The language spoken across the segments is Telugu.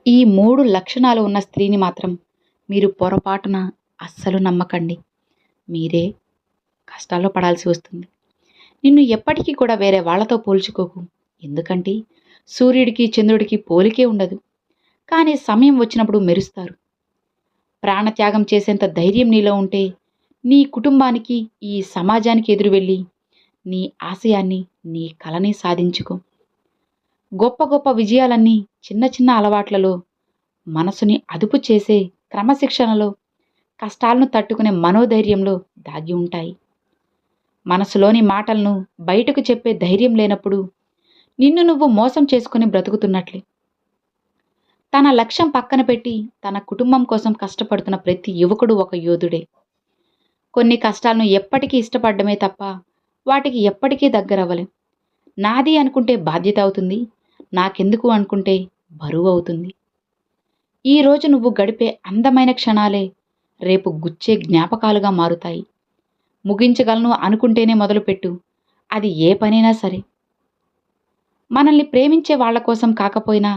ఈ 3 లక్షణాలు ఉన్న స్త్రీని మాత్రం మీరు పొరపాటున అస్సలు నమ్మకండి. మీరే కష్టాల్లో పడాల్సి వస్తుంది. నిన్ను ఎప్పటికీ కూడా వేరే వాళ్ళతో పోల్చుకోకు. ఎందుకంటే సూర్యుడికి, చంద్రుడికి పోలికే ఉండదు. కానీ సమయం వచ్చినప్పుడు మెరుస్తారు. ప్రాణత్యాగం చేసేంత ధైర్యం నీలో ఉంటే నీ కుటుంబానికి, ఈ సమాజానికి ఎదురు వెళ్ళి నీ ఆశయాన్ని, నీ కలని సాధించుకో. గొప్ప గొప్ప విజయాలన్నీ చిన్న చిన్న అలవాట్లలో, మనసుని అదుపు చేసే క్రమశిక్షణలో, కష్టాలను తట్టుకునే మనోధైర్యంలో దాగి ఉంటాయి. మనసులోని మాటలను బయటకు చెప్పే ధైర్యం లేనప్పుడు నిన్ను నువ్వు మోసం చేసుకుని బ్రతుకుతున్నట్లే. తన లక్ష్యం పక్కన పెట్టి తన కుటుంబం కోసం కష్టపడుతున్న ప్రతి యువకుడు ఒక యోధుడే. కొన్ని కష్టాలను ఎప్పటికీ ఇష్టపడ్డమే తప్ప వాటికి ఎప్పటికీ దగ్గరవ్వలేం. నాది అనుకుంటే బాధ్యత అవుతుంది, నాకెందుకు అనుకుంటే బరువు అవుతుంది. ఈరోజు నువ్వు గడిపే అందమైన క్షణాలే రేపు గుచ్చే జ్ఞాపకాలుగా మారుతాయి. ముగించగలను అనుకుంటేనే మొదలుపెట్టు, అది ఏ పనైనా సరే. మనల్ని ప్రేమించే వాళ్ళ కోసం కాకపోయినా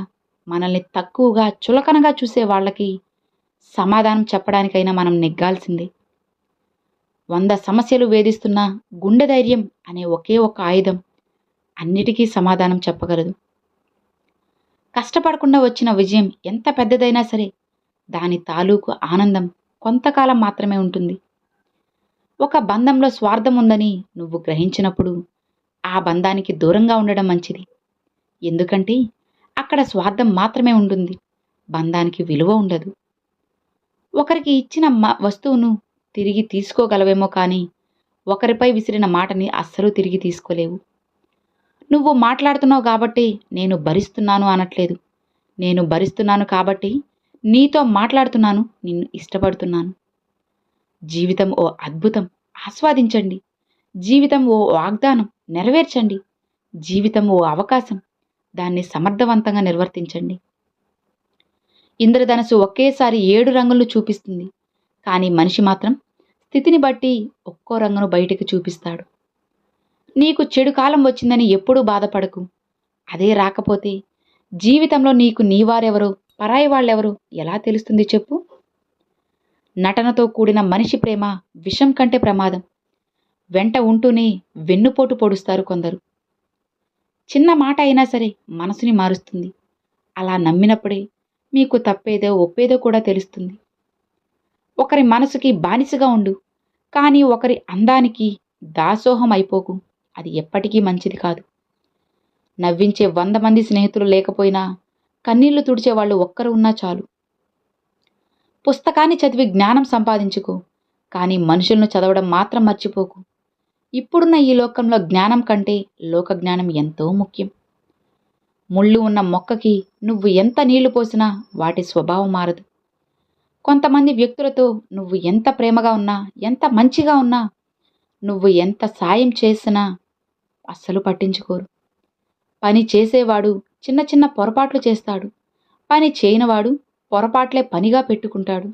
మనల్ని తక్కువగా, చులకనగా చూసే వాళ్ళకి సమాధానం చెప్పడానికైనా మనం నెగ్గాల్సిందే. 100 సమస్యలు వేధిస్తున్న గుండె ధైర్యం అనే ఒకే ఒక ఆయుధం అన్నిటికీ సమాధానం చెప్పగలదు. కష్టపడకుండా వచ్చిన విజయం ఎంత పెద్దదైనా సరే దాని తాలూకు ఆనందం కొంతకాలం మాత్రమే ఉంటుంది. ఒక బంధంలో స్వార్థం ఉందని నువ్వు గ్రహించినప్పుడు ఆ బంధానికి దూరంగా ఉండడం మంచిది. ఎందుకంటే అక్కడ స్వార్థం మాత్రమే ఉంటుంది, బంధానికి విలువ ఉండదు. ఒకరికి ఇచ్చిన వస్తువును తిరిగి తీసుకోగలవేమో కానీ ఒకరిపై విసిరిన మాటని అస్సలు తిరిగి తీసుకోలేవు. నువ్వు మాట్లాడుతున్నావు కాబట్టి నేను భరిస్తున్నాను అనట్లేదు. నేను భరిస్తున్నాను కాబట్టి నీతో మాట్లాడుతున్నాను, నిన్ను ఇష్టపడుతున్నాను. జీవితం ఓ అద్భుతం, ఆస్వాదించండి. జీవితం ఓ వాగ్దానం, నెరవేర్చండి. జీవితం ఓ అవకాశం, దాన్ని సమర్థవంతంగా నిర్వర్తించండి. ఇంద్రధనుసు ఒకేసారి 7 రంగులను చూపిస్తుంది. కానీ మనిషి మాత్రం స్థితిని బట్టి ఒక్కో రంగును బయటికి చూపిస్తాడు. నీకు చెడు కాలం వచ్చిందని ఎప్పుడూ బాధపడకు. అదే రాకపోతే జీవితంలో నీకు నీవారెవరో, పరాయి వాళ్ళెవరో ఎలా తెలుస్తుంది చెప్పు? నటనతో కూడిన మనిషి ప్రేమ విషం కంటే ప్రమాదం. వెంట ఉంటూనే వెన్నుపోటు పొడుస్తారు కొందరు. చిన్న మాట అయినా సరే మనసుని మారుస్తుంది. అలా నమ్మినప్పుడే మీకు తప్పేదో ఒప్పేదో కూడా తెలుస్తుంది. ఒకరి మనసుకి బానిసగా ఉండు, కానీ ఒకరి అందానికి దాసోహం అయిపోకు. అది ఎప్పటికీ మంచిది కాదు. నవ్వించే 100 మంది స్నేహితులు లేకపోయినా కన్నీళ్లు తుడిచేవాళ్ళు ఒక్కరు ఉన్నా చాలు. పుస్తకాన్ని చదివి జ్ఞానం సంపాదించుకో, కానీ మనుషులను చదవడం మాత్రం మర్చిపోకు. ఇప్పుడున్న ఈ లోకంలో జ్ఞానం కంటే లోకజ్ఞానం ఎంతో ముఖ్యం. ముళ్ళు ఉన్న మొక్కకి నువ్వు ఎంత నీళ్లు పోసినా వాటి స్వభావం మారదు. కొంతమంది వ్యక్తులతో నువ్వు ఎంత ప్రేమగా ఉన్నా, ఎంత మంచిగా ఉన్నా, నువ్వు ఎంత సాయం చేసినా అస్సలు పట్టించుకోరు. పని చేసేవాడు చిన్న చిన్న పొరపాట్లు చేస్తాడు, పని చేయనివాడు పొరపాట్లే పనిగా పెట్టుకుంటాడు.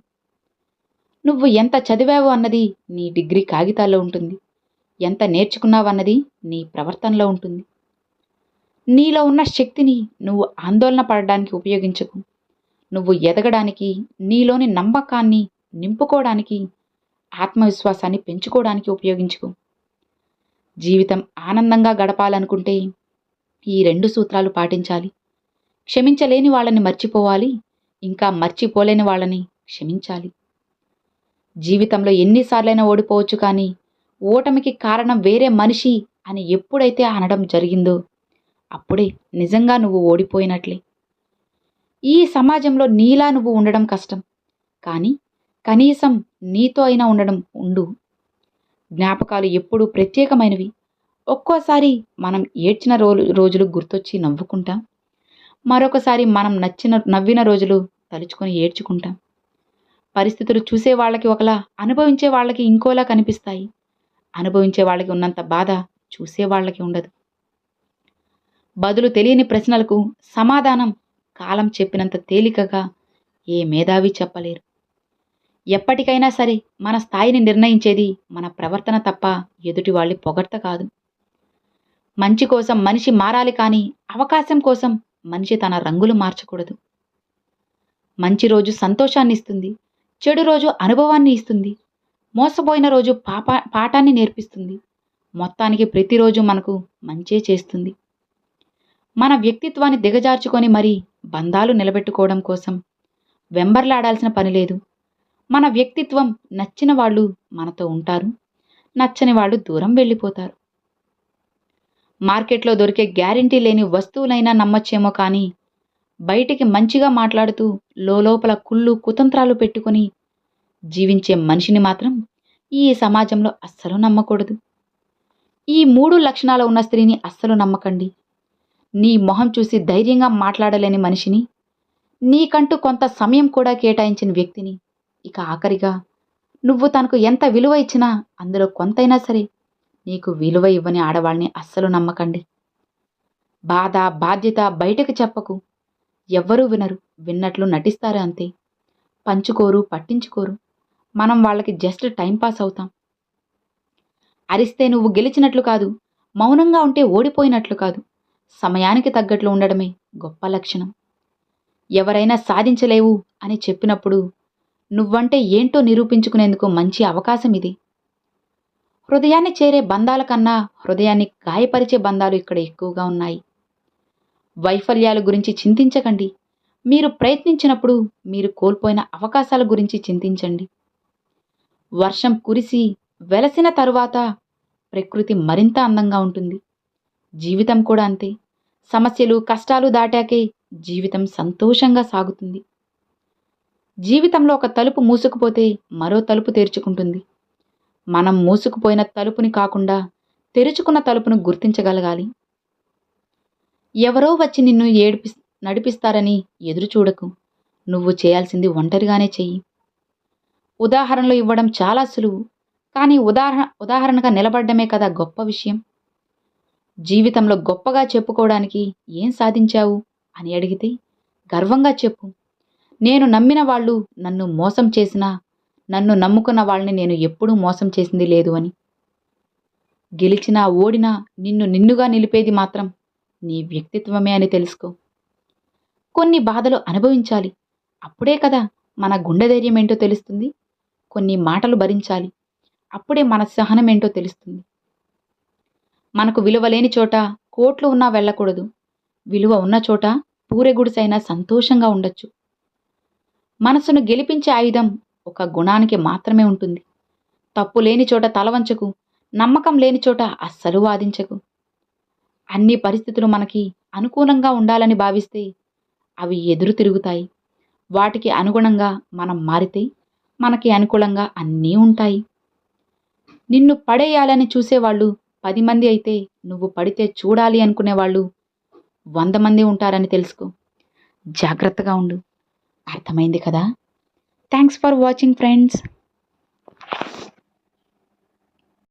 నువ్వు ఎంత చదివావు అన్నది నీ డిగ్రీ కాగితాల్లో ఉంటుంది, ఎంత నేర్చుకున్నావన్నది నీ ప్రవర్తనలో ఉంటుంది. నీలో ఉన్న శక్తిని నువ్వు ఆందోళన పడడానికి ఉపయోగించకు. నువ్వు ఎదగడానికి, నీలోని నమ్మకాన్ని నింపుకోవడానికి, ఆత్మవిశ్వాసాన్ని పెంచుకోవడానికి ఉపయోగించుకో. జీవితం ఆనందంగా గడపాలనుకుంటే ఈ 2 సూత్రాలు పాటించాలి. క్షమించలేని వాళ్ళని మర్చిపోవాలి, ఇంకా మర్చిపోలేని వాళ్ళని క్షమించాలి. జీవితంలో ఎన్నిసార్లైనా ఓడిపోవచ్చు, కానీ ఓటమికి కారణం వేరే మనిషి అని ఎప్పుడైతే అనడం జరిగిందో అప్పుడే నిజంగా నువ్వు ఓడిపోయినట్లే. ఈ సమాజంలో నీలా నువ్వు ఉండడం కష్టం, కానీ కనీసం నీతో అయినా ఉండడం ఉండు. జ్ఞాపకాలు ఎప్పుడూ ప్రత్యేకమైనవి. ఒక్కోసారి మనం ఏడ్చిన రోజులు గుర్తొచ్చి నవ్వుకుంటాం, మరొకసారి మనం నవ్విన రోజులు తలుచుకొని ఏడ్చుకుంటాం. పరిస్థితులు చూసే వాళ్ళకి ఒకలా, అనుభవించే వాళ్ళకి ఇంకోలా కనిపిస్తాయి. అనుభవించే వాళ్ళకి ఉన్నంత బాధ చూసే వాళ్ళకి ఉండదు. బదులు తెలియని ప్రశ్నలకు సమాధానం కాలం చెప్పినంత తేలికగా ఏ మేధావి చెప్పలేరు. ఎప్పటికైనా సరే మన స్థాయిని నిర్ణయించేది మన ప్రవర్తన తప్ప ఎదుటి వాళ్ళ పొగడ్త కాదు. మంచి కోసం మనిషి మారాలి, కానీ అవకాశం కోసం మనిషి తన రంగులు మార్చకూడదు. మంచి రోజు సంతోషాన్ని ఇస్తుంది, చెడు రోజు అనుభవాన్ని ఇస్తుంది, మోసపోయిన రోజు పాఠాన్ని నేర్పిస్తుంది. మొత్తానికి ప్రతిరోజు మనకు మంచే చేస్తుంది. మన వ్యక్తిత్వాన్ని దిగజార్చుకొని మరీ బంధాలు నిలబెట్టుకోవడం కోసం వెంబర్లాడాల్సిన పని లేదు. మన వ్యక్తిత్వం నచ్చిన వాళ్ళు మనతో ఉంటారు, నచ్చని వాళ్ళు దూరం వెళ్ళిపోతారు. మార్కెట్లో దొరికే గ్యారెంటీ లేని వస్తువులైనా నమ్మచ్చేమో కానీ బయటికి మంచిగా మాట్లాడుతూ లోపల కుళ్ళు కుతంత్రాలు పెట్టుకొని జీవించే మనిషిని మాత్రం ఈ సమాజంలో అస్సలు నమ్మకూడదు. ఈ 3 లక్షణాలు ఉన్న స్త్రీని అస్సలు నమ్మకండి. నీ మొహం చూసి ధైర్యంగా మాట్లాడలేని మనిషిని, నీకంటూ కొంత సమయం కూడా కేటాయించిన వ్యక్తిని, ఇక ఆఖరిగా నువ్వు తనకు ఎంత విలువ ఇచ్చినా అందులో కొంతైనా సరే నీకు విలువ ఇవ్వని ఆడవాళ్ళని అస్సలు నమ్మకండి. బాధ బాధ్యత బయటకు చెప్పకు. ఎవ్వరూ వినరు, విన్నట్లు నటిస్తారు అంతే. పంచుకోరు, పట్టించుకోరు. మనం వాళ్ళకి జస్ట్ టైంపాస్ అవుతాం. అరిస్తే నువ్వు గెలిచినట్లు కాదు, మౌనంగా ఉంటే ఓడిపోయినట్లు కాదు, సమయానికి తగ్గట్లు ఉండడమే గొప్ప లక్షణం. ఎవరైనా సాధించలేవు అని చెప్పినప్పుడు నువ్వంటే ఏంటో నిరూపించుకునేందుకు మంచి అవకాశం ఇది. హృదయాన్ని చేరే బంధాల కన్నా హృదయాన్ని గాయపరిచే బంధాలు ఇక్కడ ఎక్కువగా ఉన్నాయి. వైఫల్యాల గురించి చింతించకండి. మీరు ప్రయత్నించినప్పుడు మీరు కోల్పోయిన అవకాశాల గురించి చింతించండి. వర్షం కురిసి వెలసిన తరువాత ప్రకృతి మరింత అందంగా ఉంటుంది. జీవితం కూడా అంతే. సమస్యలు కష్టాలు దాటాకే జీవితం సంతోషంగా సాగుతుంది. జీవితంలో ఒక తలుపు మూసుకుపోతే మరో తలుపు తెరుచుకుంటుంది. మనం మూసుకుపోయిన తలుపుని కాకుండా తెరుచుకున్న తలుపును గుర్తించగలగాలి. ఎవరో వచ్చి నిన్ను నడిపిస్తారని ఎదురు చూడకు. నువ్వు చేయాల్సింది ఒంటరిగానే చెయ్యి. ఉదాహరణలు ఇవ్వడం చాలా సులువు, కానీ ఉదాహరణగా నిలబడ్డమే కదా గొప్ప విషయం. జీవితంలో గొప్పగా చెప్పుకోవడానికి ఏం సాధించావు అని అడిగితే గర్వంగా చెప్పు, నేను నమ్మిన వాళ్ళు నన్ను మోసం చేసినా నన్ను నమ్ముకున్న వాళ్ళని నేను ఎప్పుడూ మోసం చేసింది లేదు అని. గెలిచినా ఓడినా నిన్నుగా నిలిపేది మాత్రం నీ వ్యక్తిత్వమే అని తెలుసుకో. కొన్ని బాధలు అనుభవించాలి, అప్పుడే కదా మన గుండె ధైర్యం ఏంటో తెలుస్తుంది. కొన్ని మాటలు భరించాలి, అప్పుడే మన సహనం ఏంటో తెలుస్తుంది. మనకు విలువ లేని చోట కోట్లు ఉన్నా వెళ్ళకూడదు. విలువ ఉన్న చోట పూరెగుడిసైనా సంతోషంగా ఉండొచ్చు. మనసును గెలిపించే ఆయుధం ఒక గుణానికి మాత్రమే ఉంటుంది. తప్పు లేని చోట తలవంచకు, నమ్మకం లేని చోట అస్సలు వాదించకు. అన్ని పరిస్థితులు మనకి అనుకూలంగా ఉండాలని భావిస్తే అవి ఎదురు తిరుగుతాయి. వాటికి అనుగుణంగా మనం మారితే మనకి అనుకూలంగా అన్నీ ఉంటాయి. నిన్ను పడేయాలని చూసేవాళ్ళు 10 మంది అయితే నువ్వు పడితే చూడాలి అనుకునేవాళ్ళు 100 మంది ఉంటారని తెలుసుకో. జాగ్రత్తగా ఉండు. అర్థమైంది కదా? Thanks for watching friends.